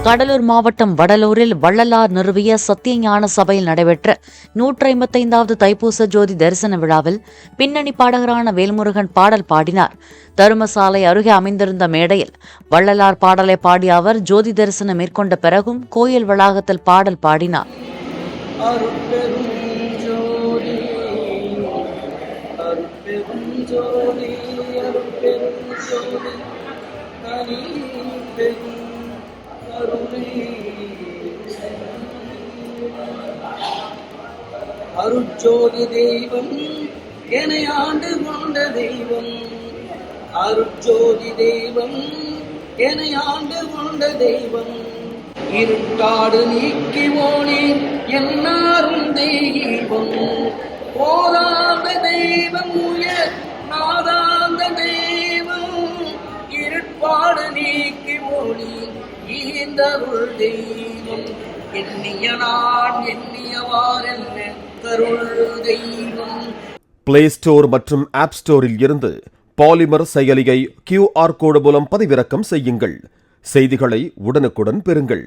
கடலூர் மாவட்டம் வடலூரில் வள்ளலார் நிறுவிய சத்தியஞான சபையில் நடைபெற்ற 155வது தைப்பூச ஜோதி தரிசன விழாவில் பின்னணி பாடகரான வேல்முருகன் பாடல் பாடினார். தருமசாலை அருகே அமைந்திருந்த மேடையில் வள்ளலார் பாடலை பாடிய அவர் ஜோதி தரிசனம் மேற்கொண்ட பிறகும் கோயில் வளாகத்தில் பாடல் பாடினார். அருட்ஜோதி தெய்வம் என்னை ஆண்டு கொண்ட தெய்வம், அருட்ஜோதி தெய்வம் என்னை ஆண்டு கொண்ட தெய்வம், இருட்டாடு நீக்கி ஓனே என்னாரும் தெய்வம், போதாந்த தெய்வம் உயர் நாதாந்த தெய்வம், இருட்பாடு நீக்கி ஓனி ஈந்தருள் தெய்வம், எண்ணிய நான் எண்ணியவாறென்ன கருள் தெய்வம். பிளே ஸ்டோர் மற்றும் ஆப் ஸ்டோரில் இருந்து பாலிமர் செயலியை QR கோடு மூலம் பதிவிறக்கம் செய்யுங்கள். செய்திகளை உடனுக்குடன் பெறுங்கள்.